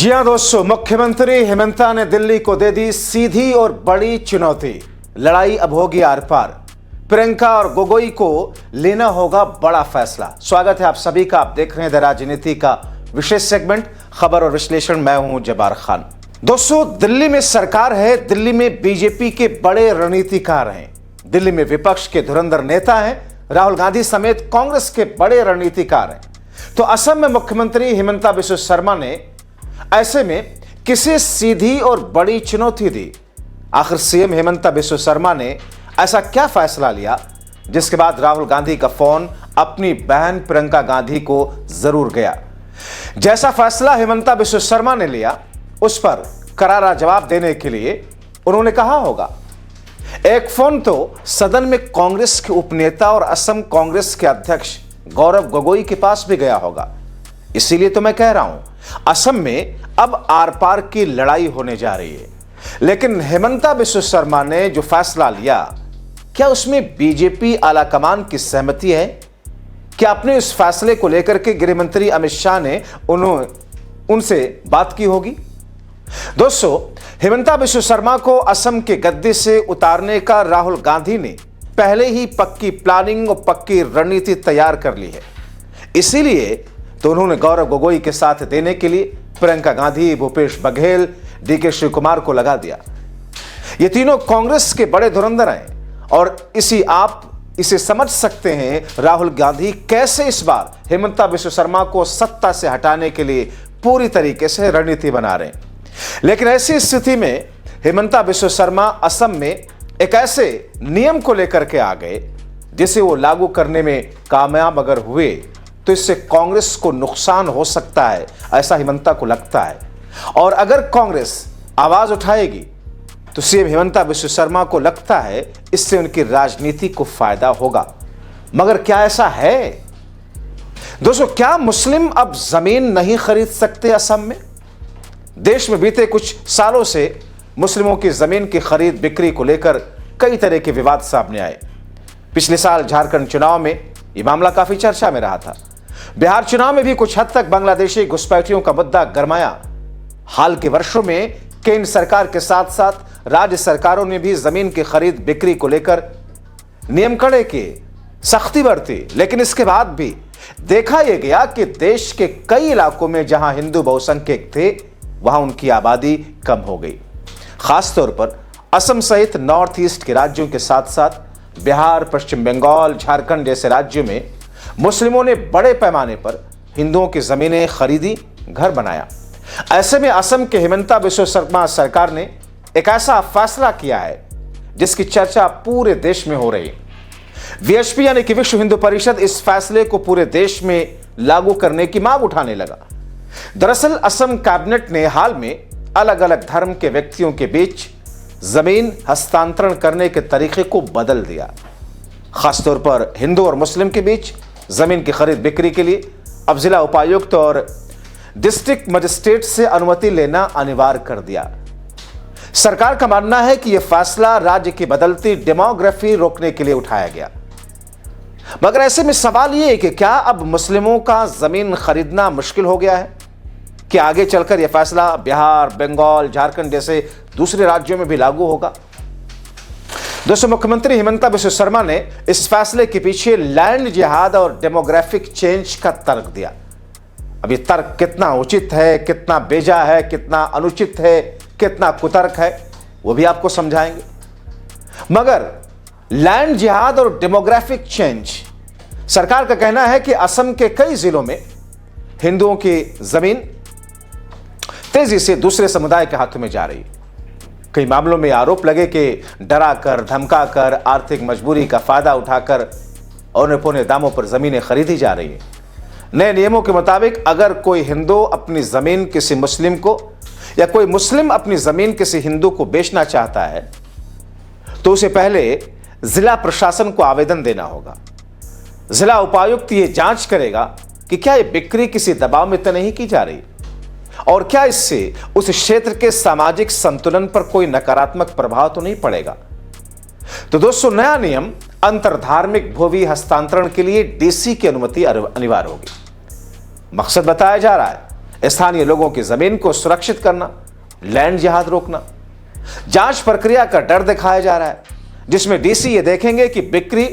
जी हां दोस्तों, मुख्यमंत्री हेमंता ने दिल्ली को दे दी सीधी और बड़ी चुनौती। लड़ाई अब होगी आर पार। प्रियंका और गोगोई को लेना होगा बड़ा फैसला। स्वागत है आप सभी का। आप देख रहे हैं द राजनीति का विशेष सेगमेंट खबर और विश्लेषण। मैं हूं जब्बार खान। दोस्तों, दिल्ली में सरकार है, दिल्ली में बीजेपी के बड़े रणनीतिकार हैं, दिल्ली में विपक्ष के धुरंधर नेता हैं, राहुल गांधी समेत कांग्रेस के बड़े रणनीतिकार हैं। तो असम में मुख्यमंत्री हिमंता बिस्वा शर्मा ने ऐसे में किसे सीधी और बड़ी चुनौती दी। आखिर सीएम हिमंता बिस्वा शर्मा ने ऐसा क्या फैसला लिया जिसके बाद राहुल गांधी का फोन अपनी बहन प्रियंका गांधी को जरूर गया। जैसा फैसला हिमंता बिस्वा शर्मा ने लिया उस पर करारा जवाब देने के लिए उन्होंने कहा होगा। एक फोन तो सदन में कांग्रेस के उपनेता और असम कांग्रेस के अध्यक्ष गौरव गोगोई के पास भी गया होगा। इसीलिए तो मैं कह रहा हूं, असम में अब आर पार की लड़ाई होने जा रही है। लेकिन हिमंता बिस्वा शर्मा ने जो फैसला लिया, क्या उसमें बीजेपी आलाकमान की सहमति है? क्या अपने इस फैसले को लेकर के गृह मंत्री अमित शाह ने उनसे बात की होगी? दोस्तों, हिमंता बिस्वा शर्मा को असम के गद्दी से उतारने का राहुल गांधी ने पहले ही पक्की प्लानिंग और पक्की रणनीति तैयार कर ली है। इसीलिए तो उन्होंने गौरव गोगोई के साथ देने के लिए प्रियंका गांधी, भूपेश बघेल, डीके शिव कुमार को लगा दिया। ये तीनों कांग्रेस के बड़े धुरंधर हैं और आप इसे समझ सकते हैं राहुल गांधी कैसे इस बार हिमंता बिस्वा शर्मा को सत्ता से हटाने के लिए पूरी तरीके से रणनीति बना रहे हैं। लेकिन ऐसी स्थिति में हिमंता बिस्वा शर्मा असम में एक ऐसे नियम को लेकर के आ गए जिसे वो लागू करने में कामयाब अगर हुए तो इससे कांग्रेस को नुकसान हो सकता है, ऐसा हिमंता को लगता है। और अगर कांग्रेस आवाज उठाएगी तो सीएम हिमंता बिस्वा शर्मा को लगता है इससे उनकी राजनीति को फायदा होगा। मगर क्या ऐसा है? दोस्तों, क्या मुस्लिम अब जमीन नहीं खरीद सकते असम में? देश में बीते कुछ सालों से मुस्लिमों की जमीन की खरीद बिक्री को लेकर कई तरह के विवाद सामने आए। पिछले साल झारखंड चुनाव में यह मामला काफी चर्चा में रहा था। बिहार चुनाव में भी कुछ हद तक बांग्लादेशी घुसपैठियों का मुद्दा गरमाया। हाल के वर्षों में केंद्र सरकार के साथ साथ राज्य सरकारों ने भी जमीन की खरीद बिक्री को लेकर नियम कड़े किए, सख्ती बरती। लेकिन इसके बाद भी देखा यह गया कि देश के कई इलाकों में जहां हिंदू बहुसंख्यक थे वहां उनकी आबादी कम हो गई। खासतौर पर असम सहित नॉर्थ ईस्ट के राज्यों के साथ साथ बिहार, पश्चिम बंगाल, झारखंड जैसे राज्यों में मुस्लिमों ने बड़े पैमाने पर हिंदुओं की जमीनें खरीदी, घर बनाया। ऐसे में असम के हिमंता बिस्वा शर्मा सरकार ने एक ऐसा फैसला किया है जिसकी चर्चा पूरे देश में हो रही है। वीएचपी यानी कि विश्व हिंदू परिषद इस फैसले को पूरे देश में लागू करने की मांग उठाने लगा। दरअसल असम कैबिनेट ने हाल में अलग अलग धर्म के व्यक्तियों के बीच जमीन हस्तांतरण करने के तरीके को बदल दिया। खासतौर पर हिंदू और मुस्लिम के बीच जमीन की खरीद बिक्री के लिए अब जिला उपायुक्त और डिस्ट्रिक्ट मजिस्ट्रेट से अनुमति लेना अनिवार्य कर दिया। सरकार का मानना है कि यह फैसला राज्य की बदलती डेमोग्राफी रोकने के लिए उठाया गया। मगर ऐसे में सवाल यह है कि क्या अब मुस्लिमों का जमीन खरीदना मुश्किल हो गया है? कि आगे चलकर यह फैसला बिहार, बंगाल, झारखंड जैसे दूसरे राज्यों में भी लागू होगा? दोस्तों, मुख्यमंत्री हिमंता बिस्वा शर्मा ने इस फैसले के पीछे लैंड जिहाद और डेमोग्राफिक चेंज का तर्क दिया। अब ये तर्क कितना उचित है, कितना बेजा है, कितना अनुचित है, कितना कुतर्क है, वो भी आपको समझाएंगे। मगर लैंड जिहाद और डेमोग्राफिक चेंज, सरकार का कहना है कि असम के कई जिलों में हिंदुओं की जमीन तेजी से दूसरे समुदाय के हाथों में जा रही है। कई मामलों में आरोप लगे कि डराकर, धमकाकर, आर्थिक मजबूरी का फायदा उठाकर औने पौने दामों पर जमीनें खरीदी जा रही है। नए नियमों के मुताबिक अगर कोई हिंदू अपनी जमीन किसी मुस्लिम को या कोई मुस्लिम अपनी जमीन किसी हिंदू को बेचना चाहता है तो उसे पहले जिला प्रशासन को आवेदन देना होगा। जिला उपायुक्त ये जांच करेगा कि क्या यह बिक्री किसी दबाव में तो नहीं की जा रही और क्या इससे उस क्षेत्र के सामाजिक संतुलन पर कोई नकारात्मक प्रभाव तो नहीं पड़ेगा। तो दोस्तों, नया नियम अंतरधार्मिक भूमि हस्तांतरण के लिए डीसी की अनुमति अनिवार्य होगी। मकसद बताया जा रहा है स्थानीय लोगों की जमीन को सुरक्षित करना, लैंड जिहाद रोकना। जांच प्रक्रिया का डर दिखाया जा रहा है, जिसमें डीसी ये देखेंगे कि बिक्री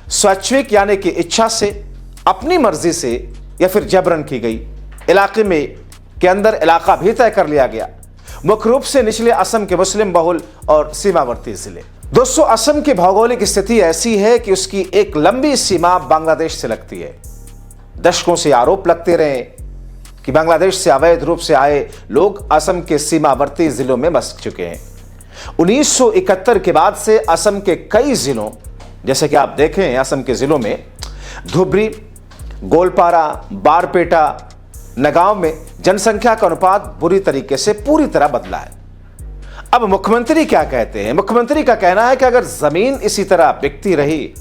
स्वैच्छिक यानी कि इच्छा से, अपनी मर्जी से या फिर जबरन की गई। इलाके में के अंदर इलाका भी तय कर लिया गया, मुख्य रूप से निचले असम के मुस्लिम बहुल और सीमावर्ती जिले। दोस्तों, असम की भौगोलिक स्थिति ऐसी है कि उसकी एक लंबी सीमा बांग्लादेश से लगती है। दशकों से आरोप लगते रहे कि बांग्लादेश से अवैध रूप से आए लोग असम के सीमावर्ती जिलों में बस चुके हैं। 1971 के बाद से असम के कई जिलों, जैसे कि आप देखें असम के जिलों में धुबरी, गोलपारा, बारपेटा, नगांव में जनसंख्या का अनुपात बुरी तरीके से पूरी तरह बदला है। अब मुख्यमंत्री क्या कहते हैं? मुख्यमंत्री का कहना है कि अगर जमीन इसी तरह बिकती रही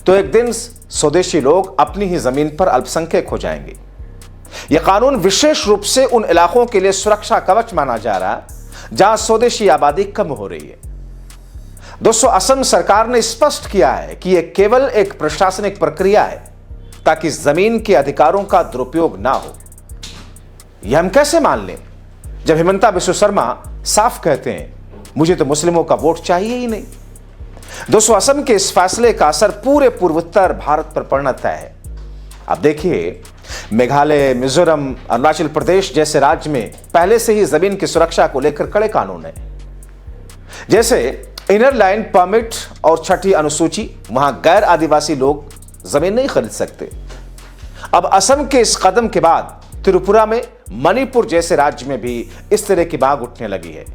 तो एक दिन स्वदेशी लोग अपनी ही जमीन पर अल्पसंख्यक हो जाएंगे। यह कानून विशेष रूप से उन इलाकों के लिए सुरक्षा कवच माना जा रहा है जहां स्वदेशी आबादी कम हो रही है। दोस्तों, असम सरकार ने स्पष्ट किया है कि यह केवल एक प्रशासनिक प्रक्रिया है ताकि जमीन के अधिकारों का दुरुपयोग ना हो। यह हम कैसे मान लें जब हिमंता बिस्वा शर्मा साफ कहते हैं मुझे तो मुस्लिमों का वोट चाहिए ही नहीं। दोस्तों, असम के इस फैसले का असर पूरे पूर्वोत्तर भारत पर पड़ना तय है। अब देखिए, मेघालय, मिजोरम, अरुणाचल प्रदेश जैसे राज्य में पहले से ही जमीन की सुरक्षा को लेकर कड़े कानून है। जैसे इनर लाइन परमिट और छठी अनुसूची, वहां गैर आदिवासी लोग जमीन नहीं खरीद सकते। अब असम के इस कदम के बाद त्रिपुरा में, मणिपुर जैसे राज्य में भी इस तरह की मांग उठने लगी है।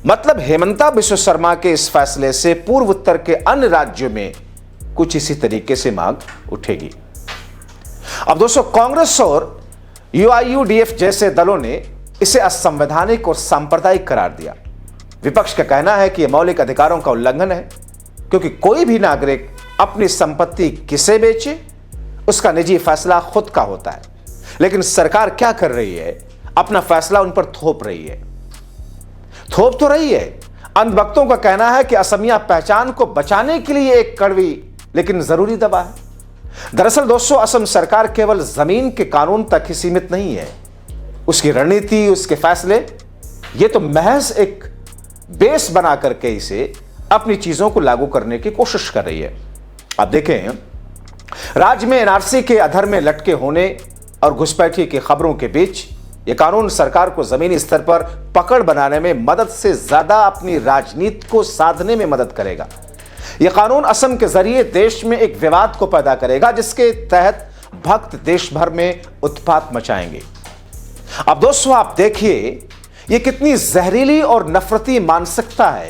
मतलब हिमंता बिस्वा शर्मा के इस फैसले से पूर्व उत्तर के अन्य राज्यों में कुछ इसी तरीके से मांग उठेगी। अब दोस्तों, कांग्रेस और यूआईयूडीएफ जैसे दलों ने इसे असंवैधानिक और सांप्रदायिक करार दिया। विपक्ष का कहना है कि यह मौलिक अधिकारों का उल्लंघन है, क्योंकि कोई भी नागरिक अपनी संपत्ति किसे बेचे उसका निजी फैसला खुद का होता है। लेकिन सरकार क्या कर रही है? अपना फैसला उन पर थोप रही है। थोप तो रही है। अंधभक्तों का कहना है कि असमिया पहचान को बचाने के लिए एक कड़वी लेकिन जरूरी दवा है। दरअसल दोस्तों, असम सरकार केवल जमीन के कानून तक ही सीमित नहीं है। उसकी रणनीति, उसके फैसले, ये तो महज एक बेस बना करके इसे अपनी चीजों को लागू करने की कोशिश कर रही है। अब देखें, राज्य में एनआरसी के अधर में लटके होने और घुसपैठी की खबरों के बीच यह कानून सरकार को जमीनी स्तर पर पकड़ बनाने में मदद से ज्यादा अपनी राजनीति को साधने में मदद करेगा। यह कानून असम के जरिए देश में एक विवाद को पैदा करेगा, जिसके तहत भक्त देश भर में उत्पात मचाएंगे। अब दोस्तों, आप देखिए यह कितनी जहरीली और नफरती मानसिकता है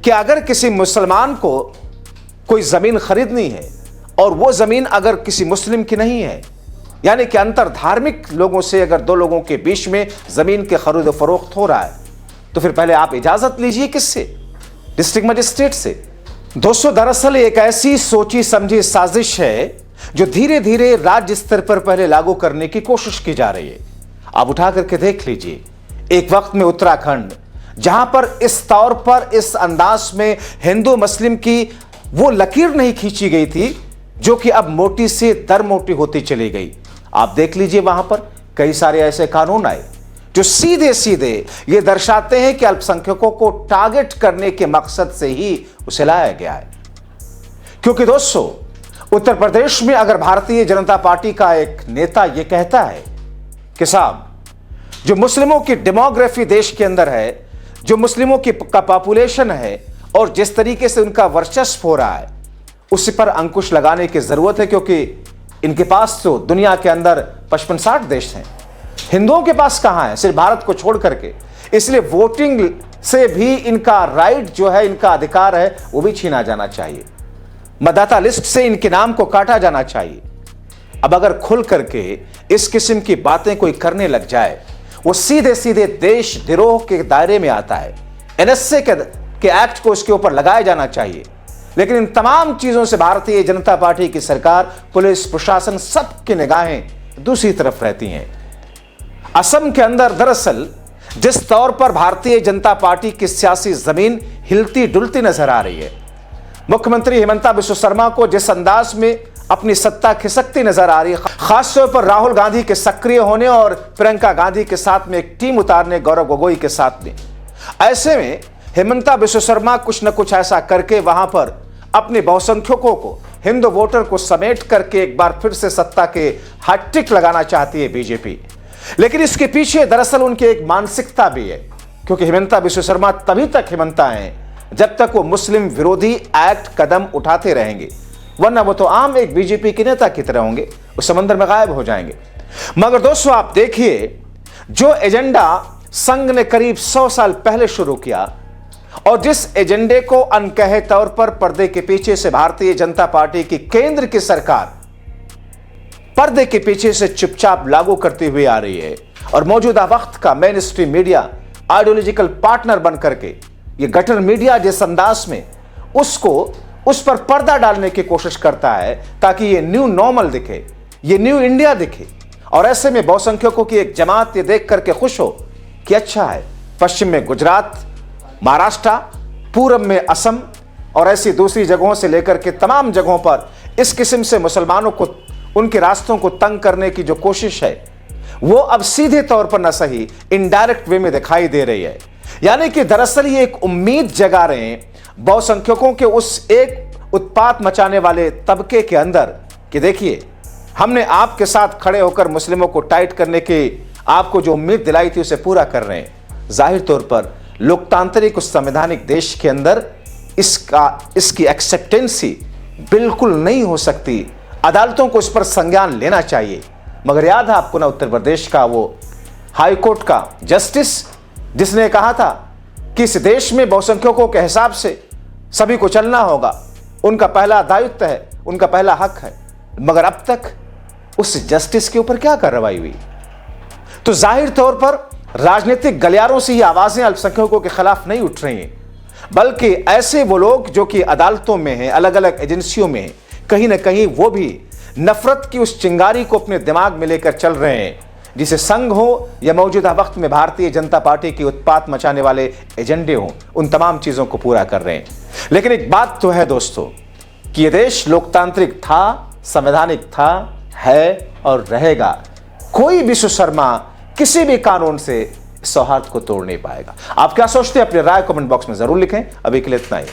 कि अगर किसी मुसलमान को कोई जमीन खरीदनी है और वो जमीन अगर किसी मुस्लिम की नहीं है, यानी कि अंतर धार्मिक लोगों से अगर दो लोगों के बीच में जमीन के खरीद फरोख्त हो रहा है, तो फिर पहले आप इजाजत लीजिए किससे? डिस्ट्रिक्ट मजिस्ट्रेट से। दोस्तों, दरअसल एक ऐसी सोची समझी साजिश है जो धीरे धीरे राज्य स्तर पर पहले लागू करने की कोशिश की जा रही है। आप उठा करके देख लीजिए, एक वक्त में उत्तराखंड, जहां पर इस तौर पर इस अंदाज में हिंदू मुस्लिम की वो लकीर नहीं खींची गई थी, जो कि अब मोटी से दर मोटी होती चली गई। आप देख लीजिए, वहां पर कई सारे ऐसे कानून आए जो सीधे सीधे ये दर्शाते हैं कि अल्पसंख्यकों को टारगेट करने के मकसद से ही उसे लाया गया है। क्योंकि दोस्तों, उत्तर प्रदेश में अगर भारतीय जनता पार्टी का एक नेता यह कहता है कि साहब, जो मुस्लिमों की डेमोग्राफी देश के अंदर है, जो मुस्लिमों की का पॉपुलेशन है और जिस तरीके से उनका वर्चस्व हो रहा है, उस पर अंकुश लगाने की जरूरत है। क्योंकि इनके पास तो दुनिया के अंदर 55-60 देश हैं, हिंदुओं के पास कहां है? सिर्फ भारत को छोड़ करके। इसलिए वोटिंग से भी इनका राइट जो है, इनका अधिकार है, वो भी छीना जाना चाहिए। मतदाता लिस्ट से इनके नाम को काटा जाना चाहिए। अब अगर खुल करके इस किस्म की बातें कोई करने लग जाए, वो सीधे सीधे देशद्रोह के दायरे में आता है। एनएसए के एक्ट को उसके ऊपर लगाया जाना चाहिए। लेकिन इन तमाम चीजों से भारतीय जनता पार्टी की सरकार, पुलिस, प्रशासन, सबकी निगाहें दूसरी तरफ रहती हैं। असम के अंदर दरअसल जिस तौर पर भारतीय जनता पार्टी की सियासी जमीन हिलती डुलती नजर आ रही है, मुख्यमंत्री हिमंता बिस्वा शर्मा को जिस अंदाज में अपनी सत्ता खिसकती नजर आ रही है, खासतौर पर राहुल गांधी के सक्रिय होने और प्रियंका गांधी के साथ में एक टीम उतारने गौरव गोगोई के साथ में। ऐसे में हेमंता बिश्व शर्मा कुछ न कुछ ऐसा करके वहां पर अपने बहुसंख्यकों को, हिंदू वोटर को समेट करके एक बार फिर से सत्ता के हैट्रिक लगाना चाहती है बीजेपी। लेकिन इसके पीछे दरअसल उनकी एक मानसिकता भी है, क्योंकि हेमंता बिश्व शर्मा तभी तक हेमंता हैं जब तक वो मुस्लिम विरोधी एक्ट कदम उठाते रहेंगे, वरना वो तो आम एक बीजेपी के नेता की तरह होंगे, उस समंदर में गायब हो जाएंगे। मगर दोस्तों आप देखिए, जो एजेंडा संघ ने करीब 100 साल पहले शुरू किया और जिस एजेंडे को अनकहे तौर पर पर्दे के पीछे से भारतीय जनता पार्टी की केंद्र की सरकार पर्दे के पीछे से चुपचाप लागू करती हुई आ रही है और मौजूदा वक्त का main stream media ideological partner बन करके ये गटर मीडिया जिस अंदाज में उस पर पर्दा डालने की कोशिश करता है ताकि ये न्यू नॉर्मल दिखे, ये न्यू इंडिया दिखे। और ऐसे में बहुसंख्यकों की एक जमात ये देख करके खुश हो कि अच्छा है, पश्चिम में गुजरात, महाराष्ट्र, पूरब में असम और ऐसी दूसरी जगहों से लेकर के तमाम जगहों पर इस किस्म से मुसलमानों को, उनके रास्तों को तंग करने की जो कोशिश है वो अब सीधे तौर पर न सही इनडायरेक्ट वे में दिखाई दे रही है। यानी कि दरअसल ये एक उम्मीद जगा रहे हैं बहुसंख्यकों के उस एक उत्पात मचाने वाले तबके के अंदर कि देखिए, हमने आपके साथ खड़े होकर मुस्लिमों को टाइट करने की आपको जो उम्मीद दिलाई थी उसे पूरा कर रहे हैं। जाहिर तौर पर लोकतांत्रिक उस संवैधानिक देश के अंदर इसकी एक्सेप्टेंसी बिल्कुल नहीं हो सकती। अदालतों को इस पर संज्ञान लेना चाहिए। मगर याद है आपको ना, उत्तर प्रदेश का वो हाई कोर्ट का जस्टिस जिसने कहा था कि इस देश में बहुसंख्यकों के हिसाब से सभी को चलना होगा, उनका पहला दायित्व है, उनका पहला हक है। मगर अब तक उस जस्टिस के ऊपर क्या कार्रवाई हुई? तो जाहिर तौर पर राजनीतिक गलियारों से ये आवाजें अल्पसंख्यकों के खिलाफ नहीं उठ रही हैं, बल्कि ऐसे वो लोग जो कि अदालतों में हैं, अलग अलग एजेंसियों में हैं, कहीं ना कहीं वो भी नफरत की उस चिंगारी को अपने दिमाग में लेकर चल रहे हैं, जिसे संघ हो या मौजूदा वक्त में भारतीय जनता पार्टी की उत्पात मचाने वाले एजेंडे हों, उन तमाम चीजों को पूरा कर रहे हैं। लेकिन एक बात तो है दोस्तों कि यह देश लोकतांत्रिक था, संवैधानिक था, है और रहेगा। कोई बिश्व शर्मा किसी भी कानून से सौहार्द को तोड़ नहीं पाएगा। आप क्या सोचते हैं? अपनी राय कमेंट बॉक्स में जरूर लिखें। अभी के लिए इतना ही।